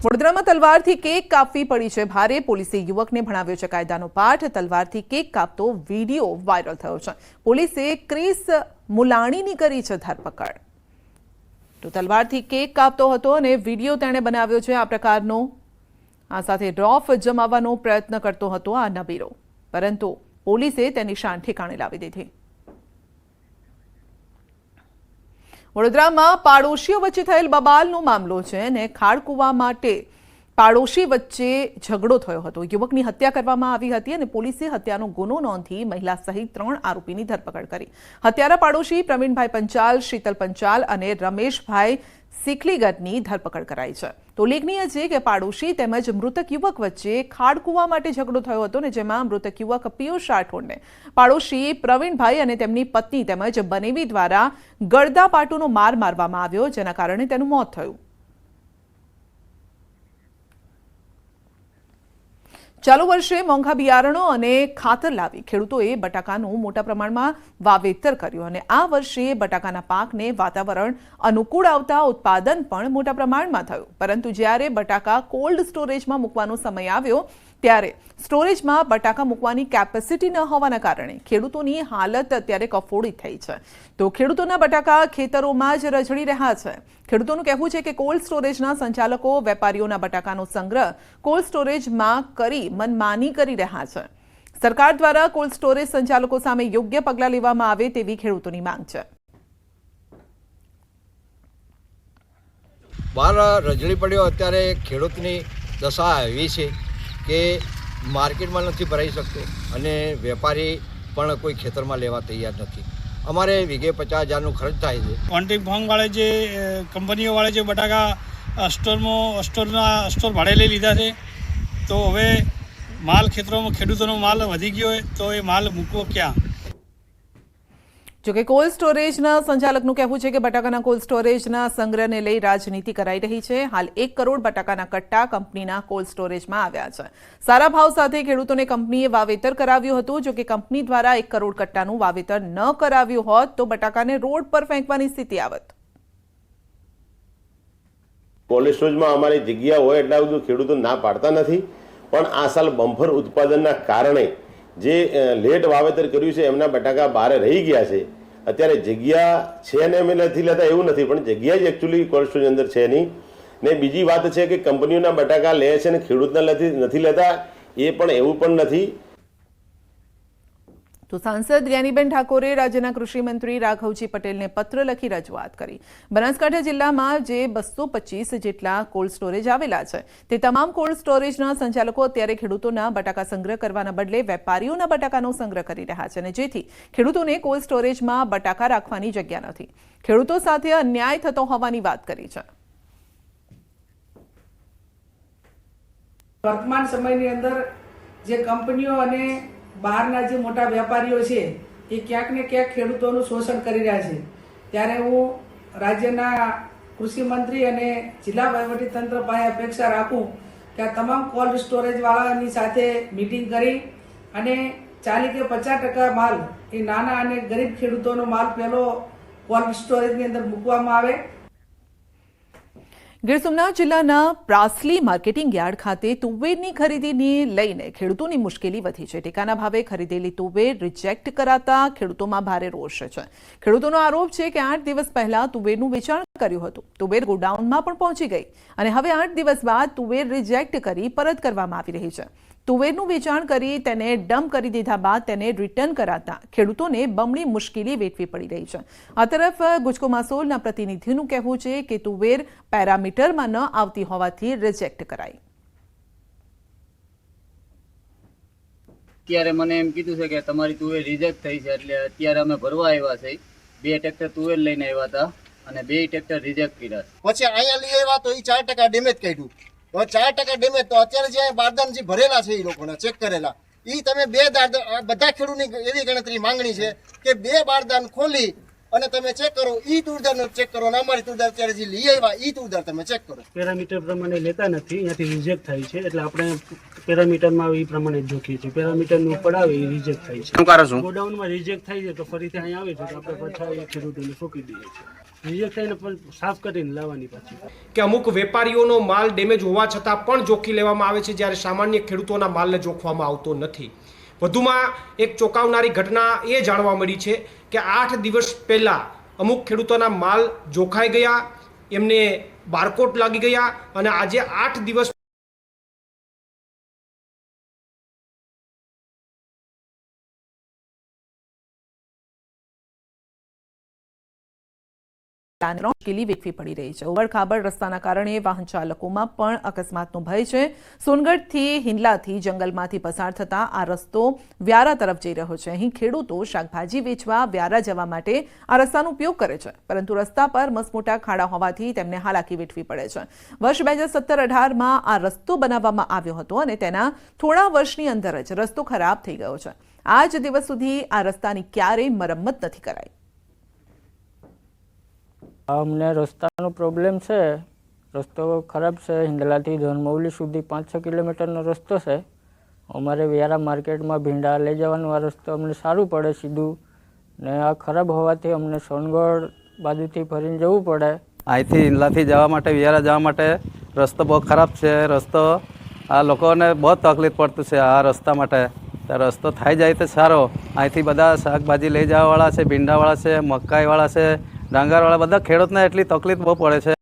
વડોદરામાં તલવારથી કેક કાપવી પડી છે ભારે. પોલીસે યુવકને ભણાવ્યો છે કાયદાનો પાઠ. તલવારથી કેક કાપતો વિડીયો વાયરલ થયો છે. પોલીસે ક્રિસ મુલાણીની કરી છે ધરપકડ. તો તલવારથી કેક કાપતો હતો અને વિડીયો તેણે બનાવ્યો છે આ પ્રકારનો. આ સાથે રોફ જમાવવાનો પ્રયત્ન કરતો હતો આ નબીરો, પરંતુ પોલીસે તેની શાન ઠેકાણે લાવી દીધી. વડોદરામાં પાડોશીઓ વચ્ચે થયેલ બબાલનો મામલો છે અને ખાડકુવા માટે પાડોશી વચ્ચે ઝઘડો થયો હતો. યુવકની હત્યા કરવામાં આવી હતી અને પોલીસે હત્યાનો ગુનો નોંધી મહિલા સહિત 3 આરોપીની ધરપકડ કરી. હત્યારા પાડોશી પ્રવીણભાઈ પંચાલ, શીતલ પંચાલ અને રમેશભાઈ સિકલીગરની ધરપકડ કરાઈ છે. તો ઉલ્લેખનીય છે કે પાડોશી તેમજ મૃતક યુવક વચ્ચે ખાડકુવા માટે ઝઘડો થયો હતો ને જેમાં મૃતક યુવક પિયુષ રાઠોડને પાડોશી પ્રવીણભાઈ અને તેમની પત્ની તેમજ બનેવી દ્વારા ગળદાપાટુનો માર મારવામાં આવ્યો, જેના કારણે તેનું મોત થયું. ચાલુ વર્ષે મોંઘા બિયારણો અને ખાતર લાવી ખેડૂતોએ બટાકાનું મોટા પ્રમાણમાં વાવેતર કર્યું અને આ વર્ષે બટાકાના પાકને વાતાવરણ અનુકૂળ આવતા ઉત્પાદન પણ મોટા પ્રમાણમાં થયું. પરંતુ જ્યારે બટાકા કોલ્ડ સ્ટોરેજમાં મૂકવાનો સમય આવ્યો ત્યારે સ્ટોરેજમાં બટાકા મૂકવાની કેપેસિટી ન હોવાના કારણે ખેડૂતોની હાલત અત્યારે કફોડી થઈ છે. તો ખેડૂતોના બટાકા ખેતરોમાં જ રઝળી રહ્યા છે. ખેડૂતોનું કહેવું છે કે કોલ્ડ સ્ટોરેજના સંચાલકો વેપારીઓના બટાકાનો સંગ્રહ કોલ્ડ સ્ટોરેજમાં કરી મનમાની કરી રહ્યા છે. સરકાર દ્વારા કોલ્ડ સ્ટોરેજ સંચાલકો સામે યોગ્ય પગલાં લેવામાં આવે તેવી ખેડૂતોની માંગ છે. બહાર રજળી પડ્યો અત્યારે ખેડૂતની દશા એવી છે કે માર્કેટમાં નથી ભરાઈ શકતો અને વેપારી પણ કોઈ ખેતરમાં લેવા તૈયાર નથી. અમારે વીઘે 50,000નો ખર્ચ થાય છે. ક્વોન્ટિટી ફાર્મ વાળે જે કંપનીઓ વાળે જે બટાકા સ્ટોર ભાડે લઈ લીધા છે, તો હવે માલ ખેતરોમાં ખેડૂતોનો માલ વધી ગયો હોય તો એ માલ મૂકવો ક્યાં? જોકે કોલ્ડ સ્ટોરેજના સંચાલકનું કહેવું છે કે બટાકાના કોલ્ડ સ્ટોરેજના સંગ્રહને લઈ રાજનીતિ કરાઈ રહી છે. હાલ 1 કરોડ બટાકાના કટ્ટા કંપનીના કોલ્ડ સ્ટોરેજમાં આવ્યા છે. સારા ભાવ સાથે ખેડૂતોને કંપનીએ વાવેતર કરાવ્યું હતું. જોકે કંપની દ્વારા 1 કરોડ કટ્ટાનું વાવેતર ન કરાવ્યું હોત તો બટાકાને રોડ પર ફેંકવાની સ્થિતિ આવત. કોલ્ડ સ્ટોરેજમાં અમારી જગ્યા હોય એટલા બધું ખેડૂતો ના પાડતા નથી, પણ આ સાલ બમ્પર ઉત્પાદનના કારણે જે લેટ વાવેતર કર્યું છે એમના બટાકા બહાર રહી ગયા છે. અત્યારે જગ્યા છે ને અમે નથી લેતા એવું નથી, પણ જગ્યા જ એકચ્યુઅલી કોલ્ડ સ્ટોરેજ અંદર છે નહીં. ને બીજી વાત છે કે કંપનીઓના બટાકા લે છે ને ખેડૂતના નથી લેતા, એ પણ એવું પણ નથી. તો સાંસદ જ્ઞાનીબેન ઠાકોરે રાજ્યના કૃષિ મંત્રી રાઘવજી પટેલને પત્ર લખી રજૂઆત કરી. બનાસકાંઠા જિલ્લામાં જે 225 જેટલા કોલ્ડ સ્ટોરેજ આવેલા છે તે તમામ કોલ્ડ સ્ટોરેજના સંચાલકો અત્યારે ખેડૂતોના બટાકા સંગ્રહ કરવાના બદલે વેપારીઓના બટાકાનો સંગ્રહ કરી રહ્યા છે અને જેથી ખેડૂતોને કોલ્ડ સ્ટોરેજમાં બટાકા રાખવાની જગ્યા નથી. ખેડૂતો સાથે અન્યાય થતો હોવાની વાત કરી છે. વર્તમાન સમયની અંદર જે કંપનીઓ અને બહારના જે મોટા વેપારીઓ છે એ ક્યાંક ને ક્યાંક ખેડૂતોનું શોષણ કરી રહ્યા છે. ત્યારે હું રાજ્યના કૃષિ મંત્રી અને જિલ્લા વહીવટીતંત્ર પાસે અપેક્ષા રાખું કે આ તમામ કોલ્ડ સ્ટોરેજવાળાની સાથે મિટિંગ કરી અને 40 કે 50% માલ એ નાના અને ગરીબ ખેડૂતોનો માલ પહેલો કોલ્ડ સ્ટોરેજની અંદર મૂકવામાં આવે. ગીર સોમનાથ જિલ્લાના પ્રાસલી માર્કેટિંગ યાર્ડ ખાતે તુવેરની ખરીદીને લઈને ખેડૂતોની મુશ્કેલી વધી છે. ટેકાના ભાવે ખરીદેલી તુવેર રિજેક્ટ કરાતા ખેડૂતોમાં ભારે રોષ છે. ખેડૂતોનો આરોપ છે કે 8 દિવસ પહેલા તુવેરનું વેચાણ કર્યું હતું. તુવેર ગોડાઉનમાં પણ પહોંચી ગઈ અને હવે 8 દિવસ બાદ તુવેર રિજેક્ટ કરી પરત કરવામાં આવી રહી છે. તુવેરનું વેચાણ કરી તેને ડમ્પ કરી દીધા બાદ તેને રિટર્ન કરાતા ખેડૂતોને બમણી મુશ્કેલી વેઠવી પડી રહી છે. આ તરફ ગુજકો માસોલના પ્રતિનિધિનું કહેવું છે કે તુવેર પેરામીટરમાં ન આવતી હોવાથી રિજેક્ટ કરાઈ. અત્યારે મને એમ કીધું છે કે તમારી તુવેર રિજેક્ટ થઈ છે, એટલે અત્યારે અમે ભરવા આવ્યા છે. 2 ટ્રેક્ટર તુવેર લઈને આવ્યા હતા અને 2 ટ્રેક્ટર રિજેક્ટ કર્યા. પછી અહીંયા લઈ આવ્યા તો એ 4% ડેમેજ કાઢ્યું. 4% ડેમેજ તો અત્યારે જે બારદાન જે ભરેલા છે એ લોકોને ચેક કરેલા એ તમે 2 બધા ખેડૂતની એવી ગણતરી માંગણી છે કે 2 બારદાન ખોલી અને તમે ચેક કરો. ઈ તુરદાર ચેક કરો, અમારી તુરદાર અત્યારે જે લઈ આવ્યા ઈ તુરદાર તમે ચેક કરો. પેરામીટર પ્રમાણે લેતા નથી, અહીંયાથી રિજેક્ટ થાય છે, એટલે આપણે પેરામીટરમાં એ પ્રમાણે જોખીએ છીએ. પેરામીટરનું ઉપર આવે એ રિજેક્ટ થાય છે. ગોડાઉનમાં રિજેક્ટ થાય છે તો ફરીથી અહીંયા આવે છે તો આપણે પાછા ખેડૂતોને ફૂંકી દઈએ છીએ. રિજેક્ટ થઈને પણ સાફ કરીને લાવવાની પાછી. કે અમુક વેપારીઓનો માલ ડેમેજ હોવા છતાં પણ જોખી લેવામાં આવે છે, જ્યારે સામાન્ય ખેડૂતોના માલને જોખવામાં આવતો નથી. વધુમાં એક ચોંકાવનારી ઘટના એ જાણવા મળી છે કે 8 દિવસ પહેલાં અમુક ખેડૂતોના માલ જોખાઈ ગયા, એમને બારકોડ લાગી ગયા અને આજે 8 દિવસ મુશ્કેલી વેઠવી પડી રહી છે. ઉબડખાબડ રસ્તાના કારણે વાહન ચાલકોમાં પણ અકસ્માતનો ભય છે. સોનગઢથી હિંડલાથી જંગલમાંથી પસાર થતા આ રસ્તો વ્યારા તરફ જઈ રહ્યો છે. અહીં ખેડૂતો શાકભાજી વેચવા વ્યારા જવા માટે આ રસ્તાનો ઉપયોગ કરે છે, પરંતુ રસ્તા પર મસમોટા ખાડા હોવાથી તેમને હાલાકી વેઠવી પડે છે. વર્ષ 2017-18માં આ રસ્તો બનાવવામાં આવ્યો હતો અને તેના થોડા વર્ષની અંદર જ રસ્તો ખરાબ થઈ ગયો છે. આજ દિવસ સુધી આ રસ્તાની ક્યારેય મરમ્મત નથી કરાઈ. અમને રસ્તાનો પ્રોબ્લેમ છે. રસ્તો ખરાબ છે. હિંડલાથી ધનમૌલી સુધી 5-6 કિલોમીટરનો રસ્તો છે. અમારે વ્યારા માર્કેટમાં ભીંડા લઈ જવાનો આ રસ્તો અમને સારું પડે સીધું, ને આ ખરાબ હોવાથી અમને સોનગઢ બાજુથી ફરીને જવું પડે. અહીંથી હિંડલાથી જવા માટે, વ્યારા જવા માટે રસ્તો બહુ ખરાબ છે. રસ્તો આ લોકોને બહુ તકલીફ પડતું છે આ રસ્તા માટે. રસ્તો થઈ જાય તો સારો. અહીંથી બધા શાકભાજી લઈ જવાવાળા છે, ભીંડાવાળા છે, મકાઈવાળા છે, ડાંગરવાળા બધા ખેડૂતને એટલી તકલીફ બહુ પડે છે.